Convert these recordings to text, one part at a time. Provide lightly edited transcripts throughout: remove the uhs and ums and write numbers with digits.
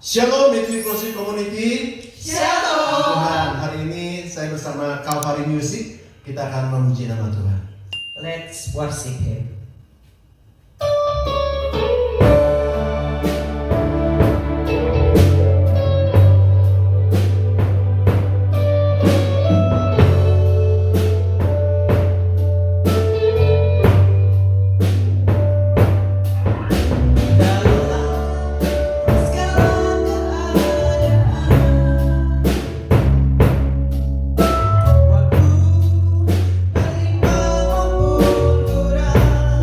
Shalom Midweek Worship Community. Shalom. Tuhan, hari ini saya bersama Calvary Music. Kita akan memuji nama Tuhan. Let's worship Him. Waktu berlimpah maupun kurang,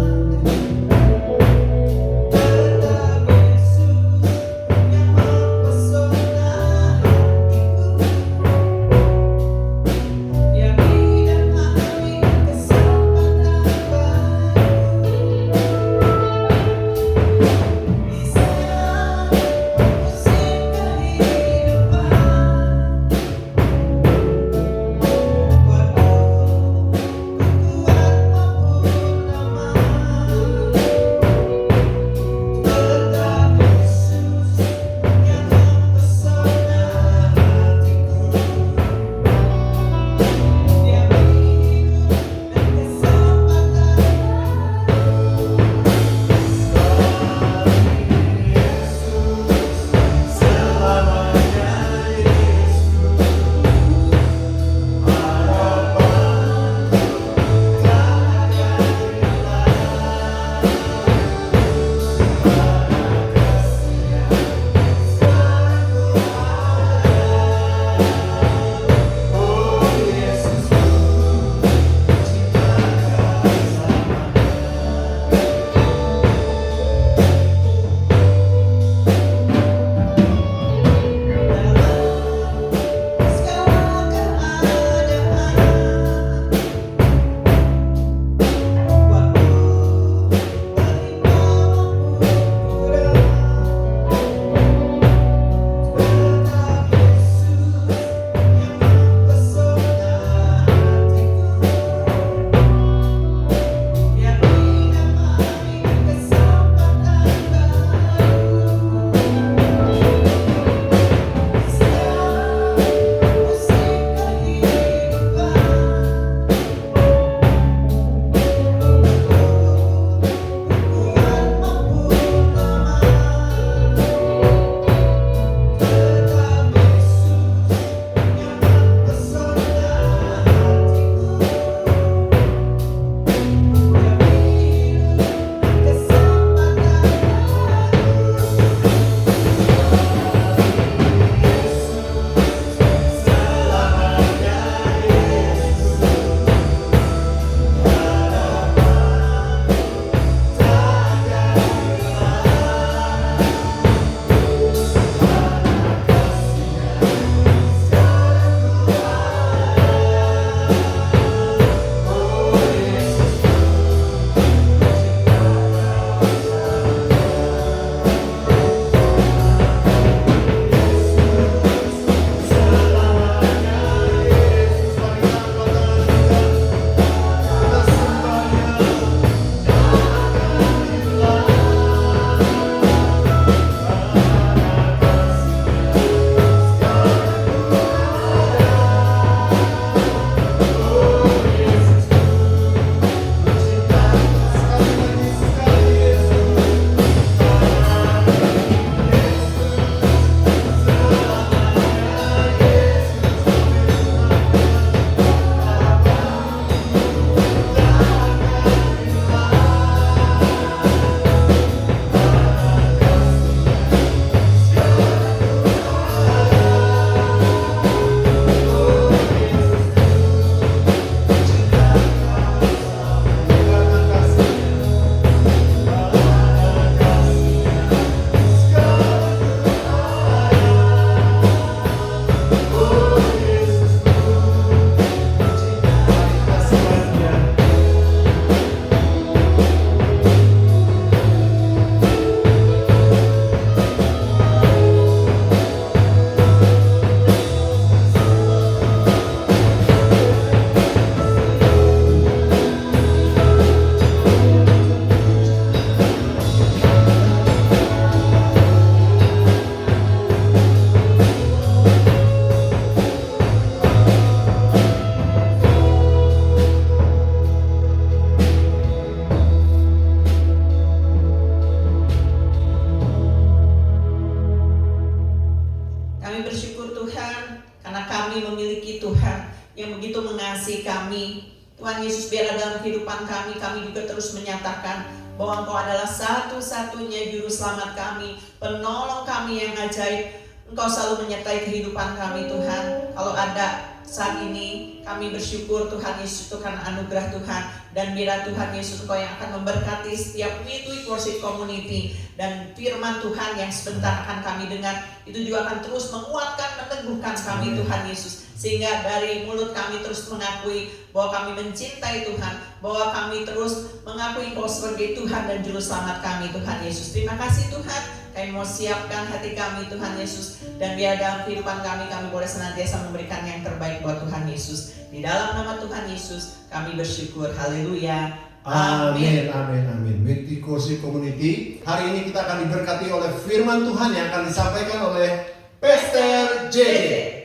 kami memiliki Tuhan yang begitu mengasihi kami. Tuhan Yesus, biarlah dalam kehidupan kami juga terus menyatakan bahwa Engkau adalah satu-satunya juru selamat kami, penolong kami yang ajaib. Engkau selalu menyertai kehidupan kami Tuhan. Kalau ada saat ini, kami bersyukur Tuhan Yesus itu karena anugerah Tuhan. Dan biarlah Tuhan Yesus Engkau yang akan memberkati setiap Midweek Worship Community. Dan firman Tuhan yang sebentar akan kami dengar, itu juga akan terus menguatkan, meneguhkan kami Tuhan Yesus. Sehingga dari mulut kami terus mengakui bahwa kami mencintai Tuhan, bahwa kami terus mengakui Engkau sebagai Tuhan dan Juru Selamat kami Tuhan Yesus. Terima kasih Tuhan, kami mau siapkan hati kami Tuhan Yesus. Dan biar dalam kehidupan kami boleh senantiasa memberikan yang terbaik buat Tuhan Yesus. Di dalam nama Tuhan Yesus kami bersyukur, haleluya. Amin, amin, amin. Midweek Worship Community, hari ini kita akan diberkati oleh firman Tuhan yang akan disampaikan oleh Pastor JJ.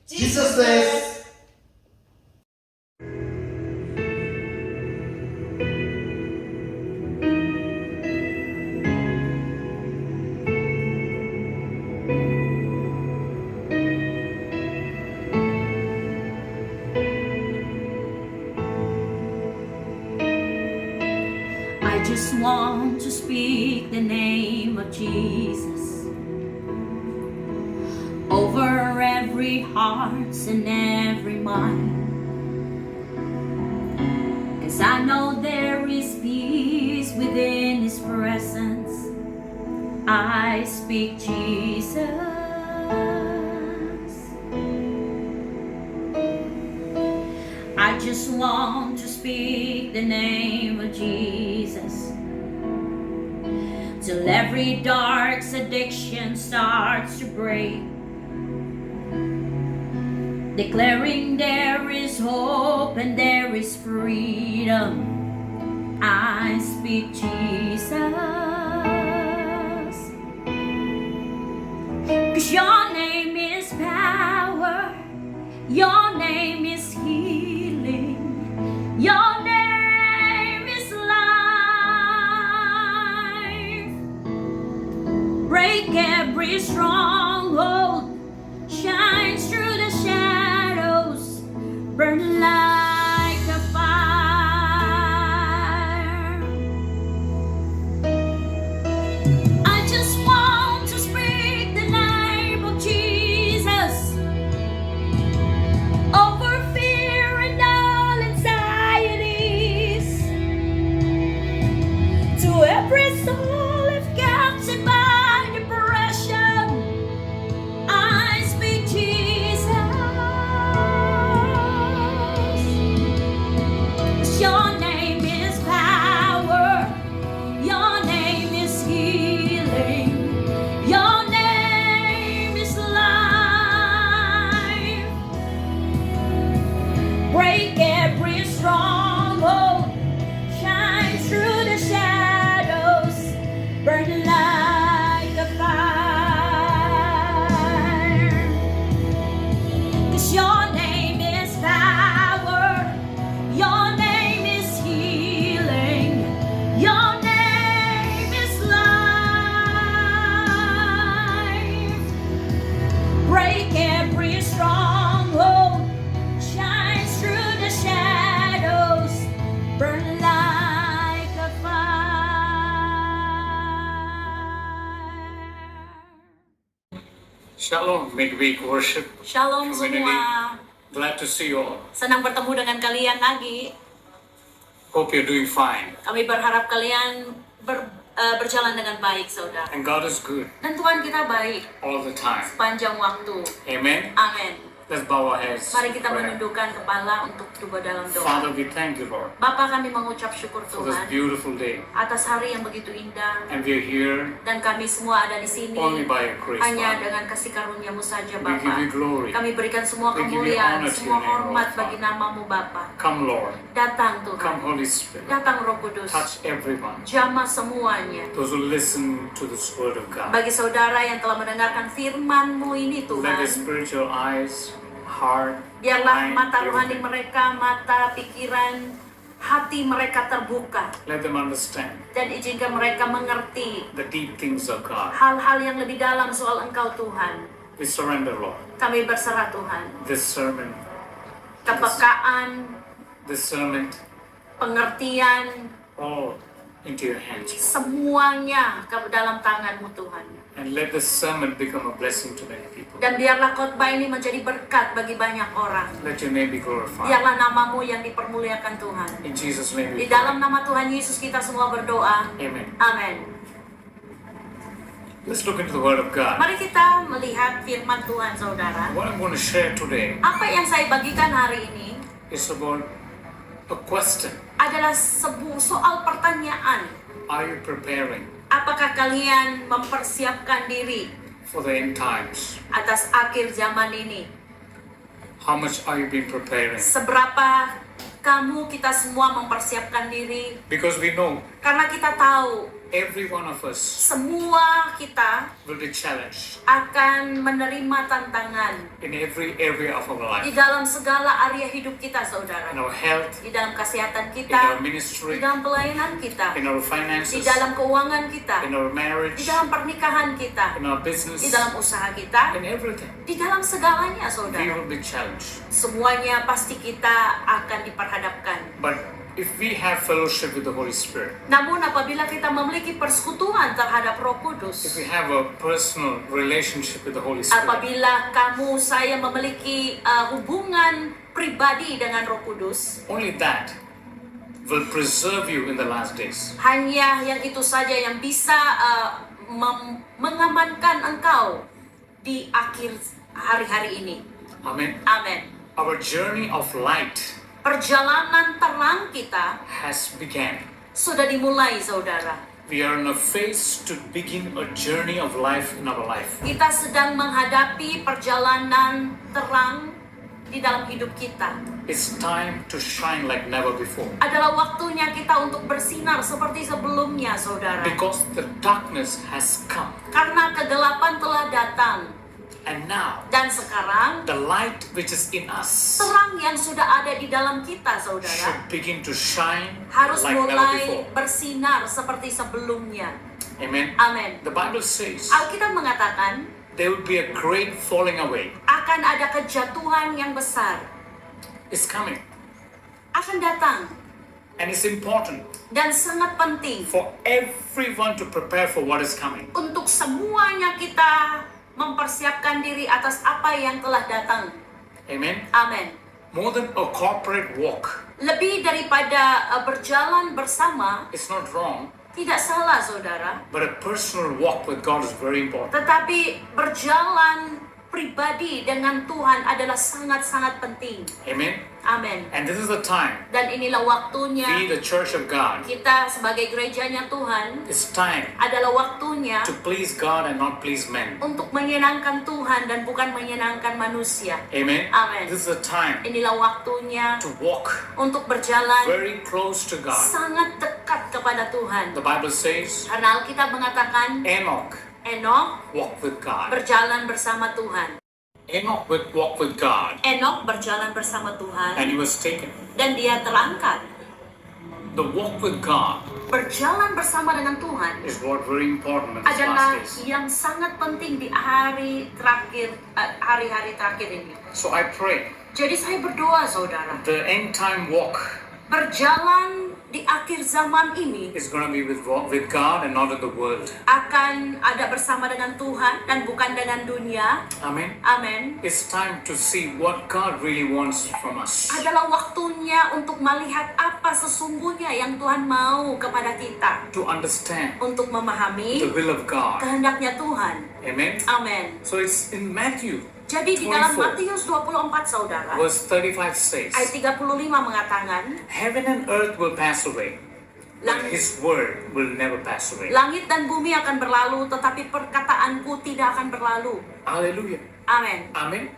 Jesus says, I just want to speak the name of Jesus over every heart and every mind, 'cause I know there is peace within His presence. I speak Jesus. I just want to speak the name of Jesus till every dark addiction starts to break, declaring there is hope and there is freedom. I speak Jesus, 'cause your name is power, your name is healing, your name is life. Break every stronghold, shines through the shadows, burn like a fire. I just want to speak the name of Jesus over fear and all anxieties, to every soul if captured by depression. I speak Jesus. Your name is power, your name is healing, your name is life. Break every stronghold, shine through the shadows, burn like a fire. 'Cause your name is power, your name is healing, your name is life. Break every stronghold, shines through the shadows, burn like a fire. Shalom, Midweek Worship Shalom Community. semua. Glad to see you all. Senang bertemu dengan kalian lagi. Hope you're doing fine. Kami berharap kalian berjalan dengan baik, saudara. And God is good Dan Tuhan kita baik all the time. sepanjang waktu. Amen. Amin. Let's bow our heads. Mari kita Prayer. menundukkan kepala untuk coba dalam doa. Father, we thank you, Lord, Bapa, kami mengucap syukur for this Tuhan beautiful day. atas hari yang begitu indah, And we're here dan kami semua ada di sini only by your grace, hanya Father. dengan kasih karunia-Mu saja, We give you Bapa. glory. Kami berikan semua We give you kemuliaan, honor to semua your name, hormat Lord, bagi Father. nama-Mu, Bapa. Come, Lord. Datang Come, Tuhan, Holy Spirit. datang Roh Kudus, Touch everyone. jamah semuanya. Those who listen to this word of God. Bagi saudara yang telah mendengarkan firman-Mu ini Let Tuhan, the spiritual eyes, heart, biarlah mind, mata rohani everything. mereka, mata, pikiran, hati mereka terbuka, Let them understand dan izinkan mereka mengerti the deep things of God. hal-hal yang lebih dalam soal Engkau Tuhan. We surrender, Lord. Kami berserah Tuhan. Discernment, Kepekaan, discernment, pengertian, all into your hands. semuanya ke dalam tangan-Mu Tuhan. And let this sermon become a blessing to many people. Dan biarlah khotbah ini menjadi berkat bagi banyak orang. Let your name be glorified. Biarlah nama-Mu yang dipermuliakan Tuhan. In Jesus' name Di we dalam pray. nama Tuhan Yesus kita semua berdoa. Amen. Amin. Let's look into the Word of God. Mari kita melihat firman Tuhan, saudara. What I'm going to share today Apa yang saya bagikan hari ini is about a question. adalah sebuah soal pertanyaan. Are you preparing Apakah kalian mempersiapkan diri for the end times? atas akhir zaman ini? How much are you been preparing? Seberapa kita semua mempersiapkan diri? Because we know Karena kita tahu every one of us semua kita will be challenged akan menerima tantangan in every area of our di life. dalam segala area hidup kita, saudara. In our health, Di dalam kesehatan in kita, our di ministry, dalam pelayanan kita, in our di finances, dalam keuangan kita, in our di marriage, dalam pernikahan kita, in our business, di dalam usaha kita, in everything. di dalam segalanya, We saudara. will be challenged. Semuanya pasti kita akan diperhadapkan. But if we have fellowship with the Holy Spirit, Namun apabila kita memiliki persekutuan terhadap Roh if Kudus, we have a personal relationship with the Holy Spirit, apabila saya memiliki hubungan pribadi dengan Roh Kudus, only that will preserve you in the last days. hanya yang itu saja yang bisa mengamankan engkau di akhir hari-hari ini. Amen. Amin. Our journey of light Perjalanan terang kita has begun. sudah dimulai, saudara. We are in a phase to begin a journey of life in our life. Kita sedang menghadapi perjalanan terang di dalam hidup kita. It's time to shine like never before. Adalah waktunya kita untuk bersinar seperti sebelumnya, saudara. Because the darkness has come. Karena kegelapan telah datang. And now, Dan sekarang, the light which is in us terang yang sudah ada di dalam kita, saudara, should begin to shine harus like never mulai before. bersinar seperti sebelumnya. Amen. Amin. The Bible says Alkitab mengatakan, there will be a great falling away. akan ada kejatuhan yang besar. It's coming. Akan datang. And it's important Dan sangat penting for everyone to prepare for what is coming. untuk semuanya kita mempersiapkan diri atas apa yang telah datang. Amen. Amin. More than a corporate walk, Lebih daripada berjalan bersama, it's not wrong, tidak salah, saudara. but a personal walk with God is very important. Tetapi berjalan pribadi dengan Tuhan adalah sangat-sangat penting. Amen. Amin. And this is the time Dan inilah waktunya we, the church of God, kita sebagai gerejanya Tuhan, it's time adalah waktunya to please God and not please men. untuk menyenangkan Tuhan dan bukan menyenangkan manusia. Amen. Amen. This is the time Inilah waktunya to walk untuk berjalan very close to God. sangat dekat kepada Tuhan. The Bible says Karena Alkitab mengatakan Enoch Enok walked with God. berjalan bersama Tuhan. Enoch would walk with God Enok berjalan bersama Tuhan and he was taken. dan dia terangkat. The walk with God Berjalan bersama dengan Tuhan is what very important in these adalah last days. yang sangat penting di hari terakhir, hari-hari terakhir ini. So I pray Jadi saya berdoa, saudara, the end time walk berjalan di akhir zaman ini is going to be with God and not with the world. akan ada bersama dengan Tuhan dan bukan dengan dunia. Amen. Amin. It's time to see what God really wants from us. Adalah waktunya untuk melihat apa sesungguhnya yang Tuhan mau kepada kita. To understand Untuk the memahami will of God. kehendaknya Tuhan. Amen. Amin. So it's in Matthew Jadi di dalam 24, Matius 24, saudara, verse 35 says, ayat 35 mengatakan, heaven and earth will pass away, but His word will never pass away. langit dan bumi akan berlalu, tetapi perkataanku tidak akan berlalu. Hallelujah. Amin. Amen.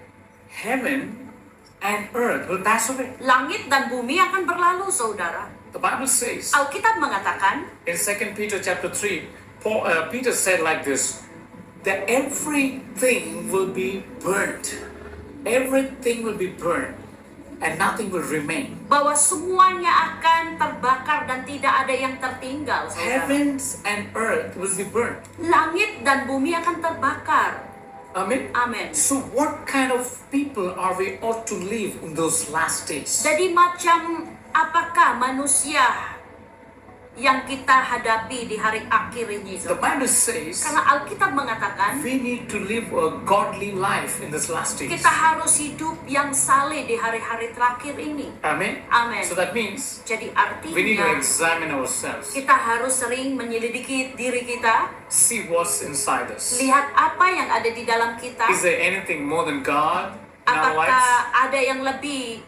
Heaven and earth will pass away. Langit dan bumi akan berlalu, saudara. The Bible says Alkitab mengatakan, in 2 Peter chapter 3, Peter said like this, that everything will be burnt. Everything will be burnt and nothing will remain. bahwa semuanya akan terbakar dan tidak ada yang tertinggal, saudara. Heavens and earth will be burnt. Langit dan bumi akan terbakar. Amen. Amen. So what kind of people are we ought to live in those last days? Jadi macam apakah manusia yang kita hadapi di hari akhir ini? The Bible says Karena Alkitab mengatakan we need to live a godly life in this last days. kita harus hidup yang saleh di hari-hari terakhir ini. Amen. Amen. So that means Jadi we need to artinya examine ourselves, kita harus sering menyelidiki diri kita, see what's inside us. lihat apa yang ada di dalam kita. Is there anything more than God in our lives? Apakah ada yang lebih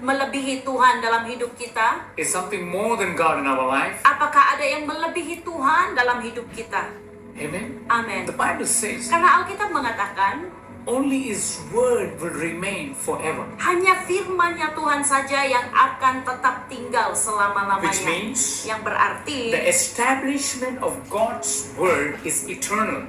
melebihi Tuhan dalam hidup kita? Is something more than God in our life? Apakah ada yang melebihi Tuhan dalam hidup kita? Amen. Amin. The Bible says Karena Alkitab mengatakan only His word will remain forever. hanya firman-Nya Tuhan saja yang akan tetap tinggal Which selama-lamanya. means Yang berarti the establishment of God's word is eternal.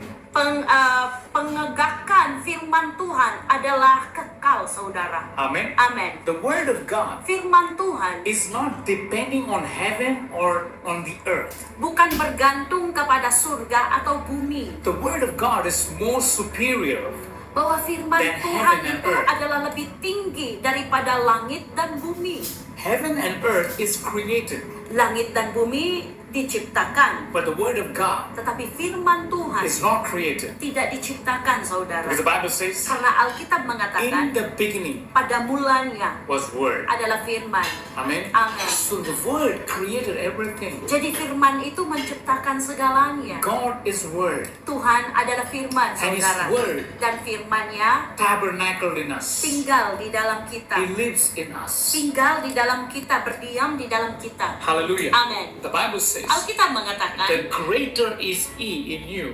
pengegakan firman Tuhan adalah kekal, saudara. Amen. Amin. The word of God Firman Tuhan is not depending on heaven or on the earth. bukan bergantung kepada surga atau bumi. The word of God is more superior. Bahwa firman Than Tuhan heaven and itu earth. adalah lebih tinggi daripada langit dan bumi. Heaven and earth is created, Langit dan bumi diciptakan, but the word of God tetapi firman Tuhan is not created. tidak diciptakan, saudara. Because the Bible says, Karena Alkitab in mengatakan the beginning pada mulanya was word. adalah firman. Amen. Amen. So the word created everything. Jadi firman itu menciptakan segalanya. God is word. Tuhan adalah firman, And His saudara. word Dan firman-Nya tabernacled in us. tinggal di dalam kita. He lives in us. Tinggal di dalam kita, berdiam di dalam kita. Hallelujah. Amen. The Bible says, Alkitab mengatakan the greater is He in you,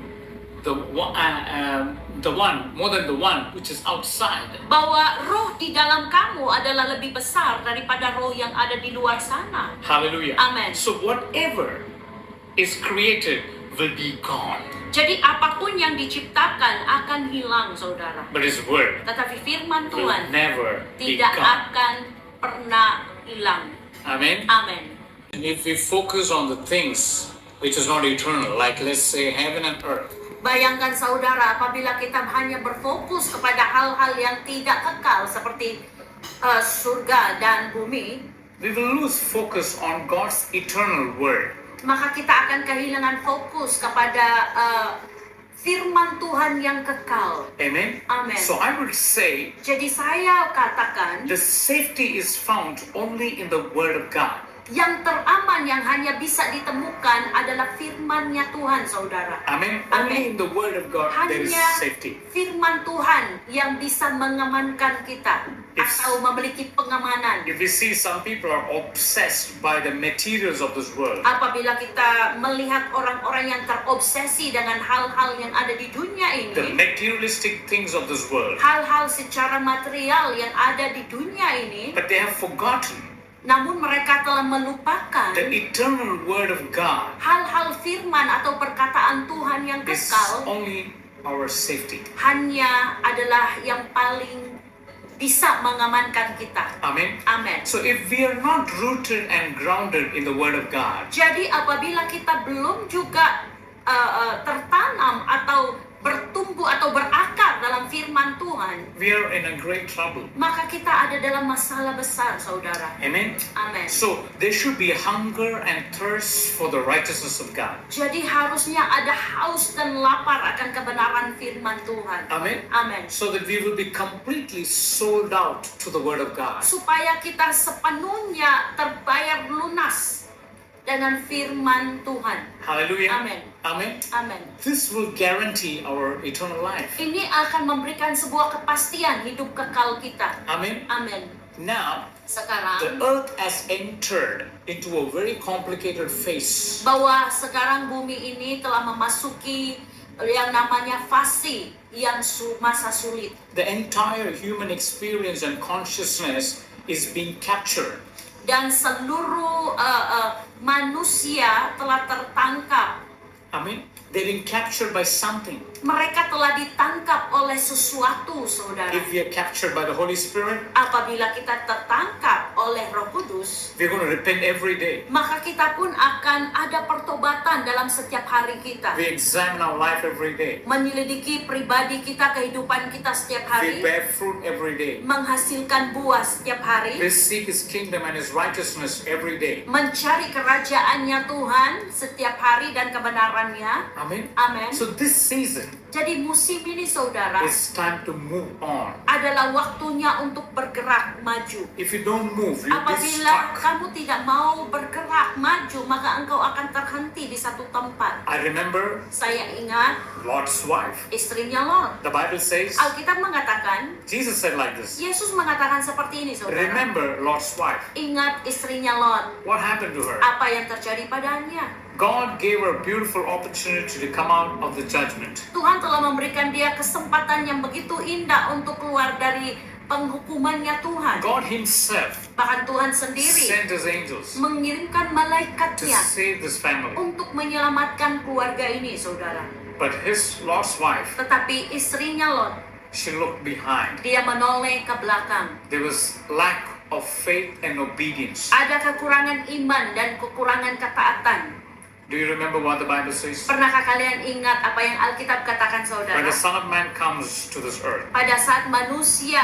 the one more than the one which is outside. bahwa roh di dalam kamu adalah lebih besar daripada roh yang ada di luar sana. Hallelujah. Amen. So whatever is created will be gone, Jadi apapun yang diciptakan akan hilang, saudara. but His word Tetapi firman will Tuhan never be tidak gone. akan pernah hilang. Amen. Amin. If we focus on the things which is not eternal, like let's say heaven and earth, Bayangkan saudara, apabila kita hanya berfokus kepada hal-hal yang tidak kekal seperti surga dan bumi, we will lose focus on God's eternal word. maka kita akan kehilangan fokus kepada firman Tuhan yang kekal. Amen. Amen. So I would say Jadi saya katakan the safety is found only in the word of God. yang teraman yang hanya bisa ditemukan adalah firman-Nya Tuhan, saudara. Amen. Amen. Only in the word of God there is Hanya safety. firman Tuhan yang bisa mengamankan kita atau memiliki pengamanan. If we see some people are obsessed by the materials of this world, Apabila kita melihat orang-orang yang terobsesi dengan hal-hal yang ada di dunia the ini, materialistic things of this world, hal-hal secara material yang ada di dunia ini, but they have forgotten namun mereka telah melupakan the eternal word of God hal-hal firman atau perkataan Tuhan yang is kekal only our safety. hanya adalah yang paling bisa mengamankan kita. Amen. Amen. So if we are not rooted and grounded in the word of God, Jadi apabila kita belum juga tertanam atau bertumbuh atau berakar dalam firman Tuhan, we are in a great trouble. maka kita ada dalam masalah besar, saudara. Amen. Amen. So there should be hunger and thirst for the righteousness of God. Jadi harusnya ada haus dan lapar akan kebenaran firman Tuhan. Amen. Amen. So that we will be completely sold out to the word of God. Supaya kita sepenuhnya terbayar lunas dengan firman Tuhan. Hallelujah. Amen. Amen. Amen. This will guarantee our eternal life. Ini akan memberikan sebuah kepastian hidup kekal kita. Amen. Amen. Now, the Sekarang earth has entered into a very complicated phase. bahwa sekarang bumi ini telah memasuki yang namanya fase yang masa sulit. The entire human experience and consciousness is being captured. Dan seluruh manusia telah tertangkap. Amen. They've been captured by something. Mereka telah ditangkap oleh sesuatu, saudara. If we are captured by the Holy Spirit, Apabila kita tertangkap oleh Roh Kudus, we're going to repent every day. maka kita pun akan ada pertobatan dalam setiap hari kita. We examine our life every day. Menyelidiki pribadi kita, kehidupan kita setiap We hari. bear fruit every day. Menghasilkan buah setiap hari. We seek His kingdom and His righteousness every day. Mencari kerajaannya Tuhan setiap hari dan kebenarannya. Amen. Amen. So this season Jadi musim ini, saudara, is time to move on. adalah waktunya untuk bergerak maju. If you don't move, you'll be Apabila stuck. kamu tidak mau bergerak maju, maka engkau akan terhenti di satu tempat. I remember Saya ingat Lot's wife. istrinya Lot. The Bible says, Alkitab mengatakan, Jesus said like this. Yesus mengatakan seperti ini, saudara. Remember Lot's wife. Ingat istrinya Lot. What happened to her? Apa yang terjadi padanya? God gave her a beautiful opportunity to come out of the judgment. Tuhan telah memberikan dia kesempatan yang begitu indah untuk keluar dari penghukumannya Tuhan. God Himself Bahkan Tuhan sendiri sent His angels mengirimkan to malaikatnya save this family. untuk menyelamatkan keluarga ini, saudara. But his Lot's wife, Tetapi istrinya Lot, she looked behind. dia menoleh ke belakang. There was lack of faith and obedience. Ada kekurangan iman dan kekurangan ketaatan. Do you remember what the Bible says? Pernahkah kalian ingat apa yang Alkitab katakan, saudara? When the Son of Man comes to this earth, Pada saat manusia,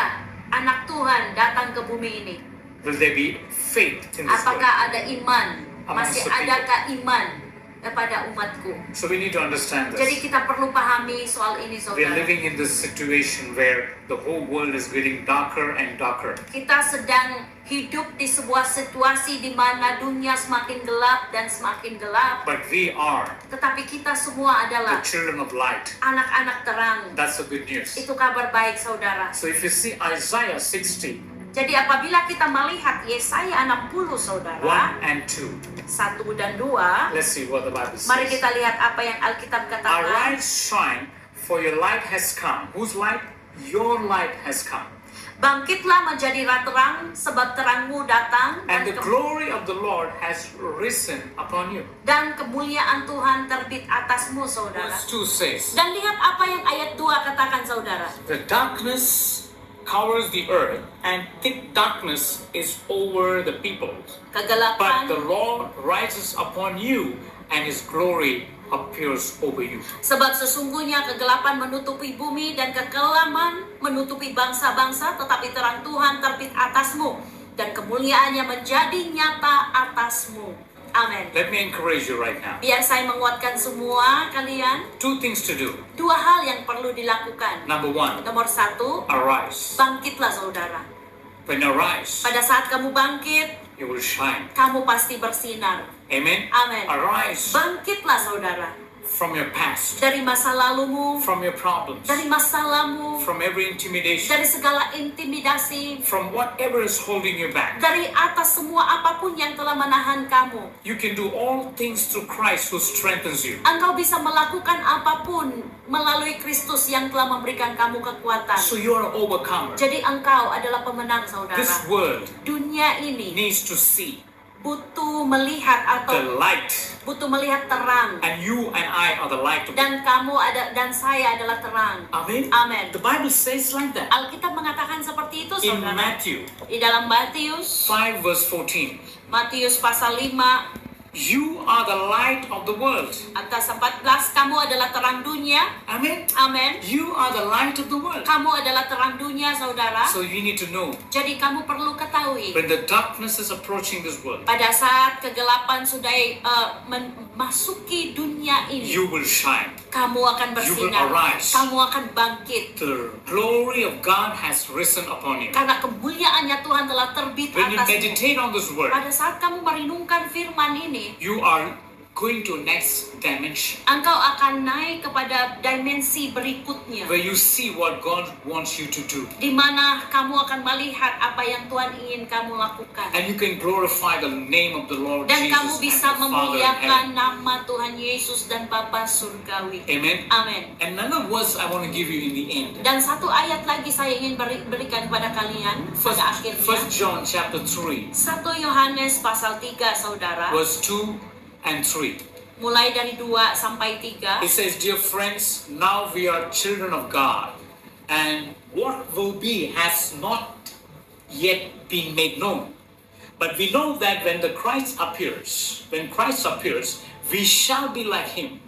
anak Tuhan datang ke bumi ini, will there be faith in this world? apakah ada iman? Amongst Masih the people. adakah iman kepada umatku? So we need to understand Jadi this. kita perlu pahami soal ini, We are saudara. living in this situation where the whole world is getting darker and darker. Kita sedang hidup di sebuah situasi di mana dunia semakin gelap dan semakin gelap. But we are Tetapi kita semua the adalah children of light. anak-anak terang. That's the good news. Itu kabar baik, saudara. So if you see Isaiah 60, Jadi apabila kita melihat Yesaya 60, 1 saudara, and 2, 1 dan 2, let's see what the Bible mari says. kita lihat apa yang Alkitab katakan. Arise, shine, for your light has come. Whose light? Your light has come. Bangkitlah menjadilah terang, sebab terangmu datang, And the glory of the Lord has risen upon you. dan kemuliaan Tuhan terbit atasmu, saudara. Verse 2 says, Dan lihat apa yang ayat 2 katakan, saudara. the darkness covers the earth, and thick darkness is over the peoples. But Kegelapan, the Lord rises upon you, and His glory appears over you. sebab sesungguhnya kegelapan menutupi bumi dan kekelaman menutupi bangsa-bangsa, tetapi terang Tuhan terbit atasmu, dan kemuliaannya menjadi nyata atasmu. Amin. Let me encourage you right now. Biar saya menguatkan semua kalian, 2 things to do. 2 hal yang perlu dilakukan. Number 1, Nomor 1, arise. bangkitlah, saudara. When you arise, Pada saat kamu bangkit, you will shine. kamu pasti bersinar. Amen? Amen. Arise Bangkitlah, saudara, from your past, dari masa lalumu, from your problems, dari masalahmu, from every intimidation, dari segala intimidasi, from whatever is holding you back. dari atas semua apapun yang telah menahan kamu. You can do all things through Christ who strengthens you. Engkau bisa melakukan apapun melalui Kristus yang telah memberikan kamu kekuatan. So you are an overcomer. Jadi engkau adalah pemenang, saudara. This world Dunia ini needs to see butuh melihat the atau light, butuh melihat terang. and you and I are the light of it. Dan kamu dan saya adalah terang. Amen? Amen. The Bible says like that. Alkitab mengatakan seperti itu, In saudara. Matthew Di dalam Matius 5 verse 14, Matius pasal 5 you are the light of the world. atas 14, kamu adalah terang dunia. Amen? Amen. You are the light of the world. Kamu adalah terang dunia, saudara. So you need to know, Jadi kamu perlu ketahui, when the darkness is approaching this world, pada saat kegelapan sudah memasuki dunia ini, you will shine. kamu akan You will bersinar. arise. Kamu akan bangkit. The glory of God has risen upon you. Karena kemuliaannya Tuhan telah terbit When you atasmu. meditate on this word, Pada saat kamu merenungkan firman ini, you are going to next dimension engkau akan naik kepada dimensi berikutnya, where you see what God wants you to do, di mana kamu akan melihat apa yang Tuhan ingin kamu lakukan. and you can glorify the name of the Lord Dan kamu Jesus bisa and the Father in memuliakan heaven. nama Tuhan Yesus dan Bapa Surgawi. Amen. Amin. Another verse I want to give you in the end. Dan satu ayat lagi saya ingin berikan kepada kalian pada akhirnya. 1 John chapter 3 1 Yohanes pasal 3, saudara. verse 2 and 3. mulai dari 2 sampai 3. It says, "Dear friends, now we are children of God, and what will be has not yet been made known. But we know that when Christ appears, we shall be like him,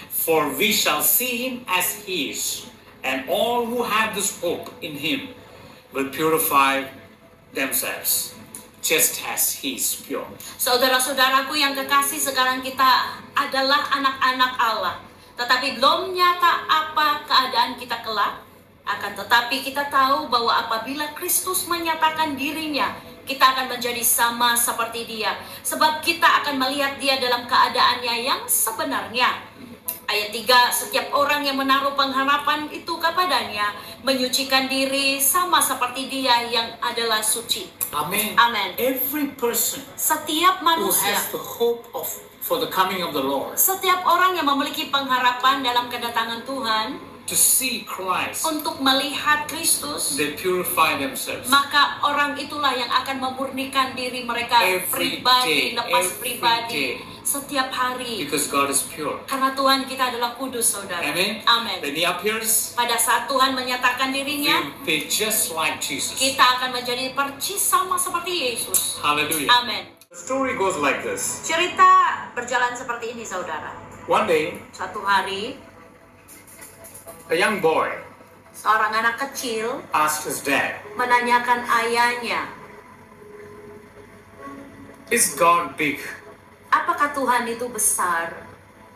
for we shall see him as he is. And all who have this hope in him will purify themselves, just as he is pure." Saudara-saudaraku yang kekasih, sekarang kita adalah anak-anak Allah. Tetapi belum nyata apa keadaan kita kelak. Akan tetapi kita tahu bahwa apabila Kristus menyatakan dirinya, kita akan menjadi sama seperti dia. Sebab kita akan melihat dia dalam keadaannya yang sebenarnya. Ayat 3, setiap orang yang menaruh pengharapan itu kepadanya, menyucikan diri sama seperti dia yang adalah suci. Amen. Amen. Every person Setiap who manusia, has the hope for the coming of the Lord, setiap orang yang memiliki pengharapan dalam kedatangan Tuhan, to see Christ, untuk melihat Kristus, they purify themselves. maka orang itulah yang akan memurnikan diri mereka Every pribadi, day, lepas every pribadi, day. setiap hari. Because God is pure. Karena Tuhan kita adalah kudus, saudara. Amen. Amen. When he appears, Pada saat Tuhan menyatakan we dirinya, will be just like Jesus. kita akan menjadi percis sama seperti Yesus. Hallelujah. Amen. The story goes like this. Cerita berjalan seperti ini, saudara. One day, Suatu hari, a young boy seorang anak kecil asked his dad, menanyakan ayahnya, "Is God big?" apakah Tuhan itu besar?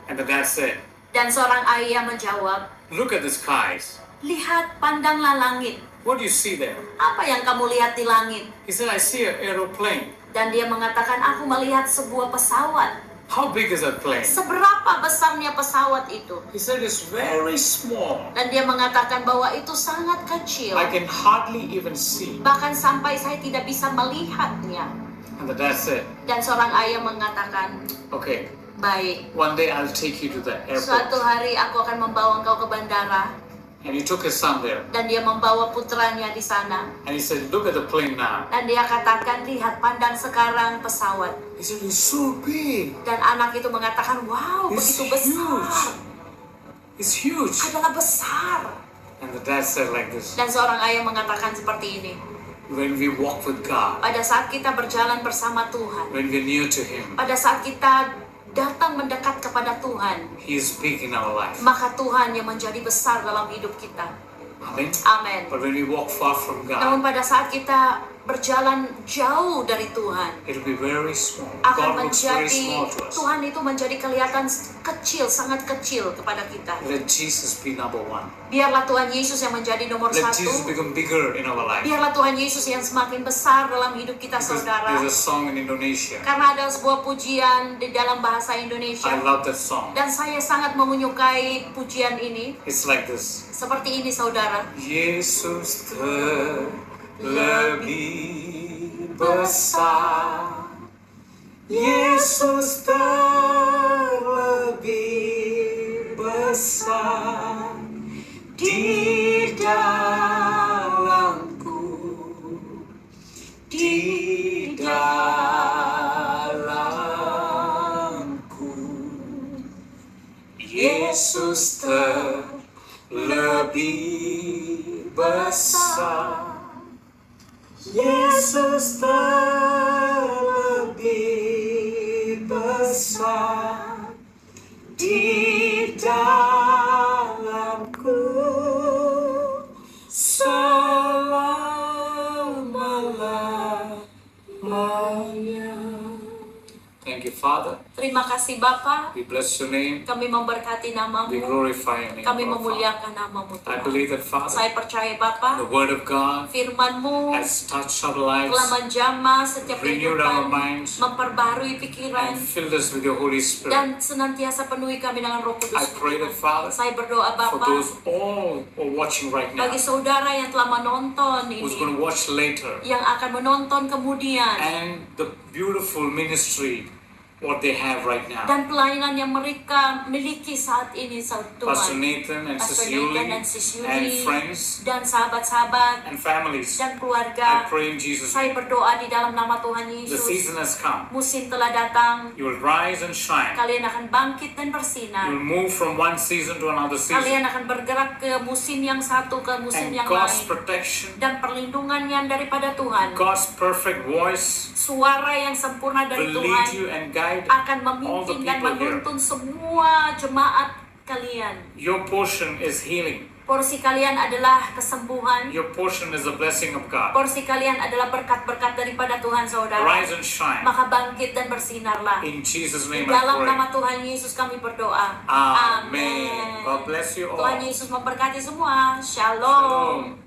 And the dad said, Dan seorang ayah menjawab, "Look at the skies. lihat, pandanglah langit. What do you see there?" Apa yang kamu lihat di langit? He said, "I see an aeroplane." Dan dia mengatakan, aku melihat sebuah pesawat. How big is that plane? Seberapa besarnya pesawat itu? He said, "It's very small. Dan dia mengatakan bahwa itu sangat kecil. I can hardly even see." Bahkan sampai saya tidak bisa melihatnya. And the dad said, Dan seorang ayah mengatakan, "Okay, baik, one day I'll take you to the suatu airport." hari aku akan membawa engkau ke bandara. And he took his son there. Dan dia membawa putranya di sana. And he said, "Look at the plane now." Dan dia katakan, lihat, pandang sekarang pesawat. He said, "It's so big. Dan anak itu mengatakan, wow, It's begitu besar. huge. It's huge." Adalah besar. And the dad said like this, Dan seorang ayah mengatakan seperti ini. when we walk with God, Pada saat kita berjalan bersama Tuhan, when we're near to Him, pada saat kita datang mendekat kepada Tuhan, He is big in our life. maka Tuhan yang menjadi besar dalam hidup kita. Amen. Amin. But when we walk far from Namun God, pada saat kita berjalan jauh dari Tuhan, it will be very small. akan God looks very menjadi, small to us. Tuhan itu menjadi kelihatan kecil, sangat kecil kepada kita. Let Jesus be number one. Biarlah Tuhan Yesus yang menjadi nomor Let Jesus satu. become bigger in our life. Biarlah Tuhan Yesus yang semakin besar dalam hidup kita, Because saudara. there's a song in Indonesia. Karena ada sebuah pujian di dalam bahasa I Indonesia. love that song. Dan saya sangat menyukai pujian ini. It's like this. Seperti ini, saudara. Yesus terlebih besar, Yesus terlebih besar di dalamku, di dalamku. Yesus terlebih besar, Yesus terlebih besar di dalamku selama-lamanya. Thank you, Father. Terima kasih Bapa. We bless your name. Kami memberkati We namamu. glorify your name, Kami Lord Father. memuliakan namamu, I Tuhan. believe that, Father, Saya percaya the Bapa, Word of God firman-Mu has touched our lives, telah menjamah setiap renewed our kehidupan, minds, memperbarui pikiran, and filled us with your Holy Spirit. dan senantiasa penuhi kami dengan Roh Kudus. I pray that, Father, Saya berdoa for Bapa, those all who are watching right now, bagi saudara yang telah menonton who's ini, going to watch later, yang akan menonton kemudian, and the beautiful ministry what they have right now. dan pelayanan yang mereka miliki saat ini, Pastor Tuhan. Nathan and Pastor Sis Yuli Nathan dan Sis Yuli and friends dan sahabat-sahabat and families. dan I keluarga. pray in Jesus' Saya name. berdoa di dalam nama Tuhan The Yesus. season has come. Musim telah datang. You will rise and shine. Kalian akan bangkit dan bersinar. You will move from one season to another season. Kalian akan bergerak ke musim yang satu ke musim And yang God's lain. protection, Dan perlindungan yang daripada Tuhan, God's perfect voice suara yang sempurna dari will lead Tuhan you and guide akan all the memimpin dan people here. menuntun semua jemaat kalian. Your portion is healing. Porsi kalian adalah kesembuhan. Your portion is the blessing of God. Porsi kalian adalah berkat-berkat daripada Tuhan, saudara. Rise and shine. Maka bangkit dan bersinarlah. In Jesus' Di name I dalam pray. nama Tuhan Yesus kami berdoa. Amen. God bless you all. Tuhan Yesus memberkati semua. Shalom. Shalom.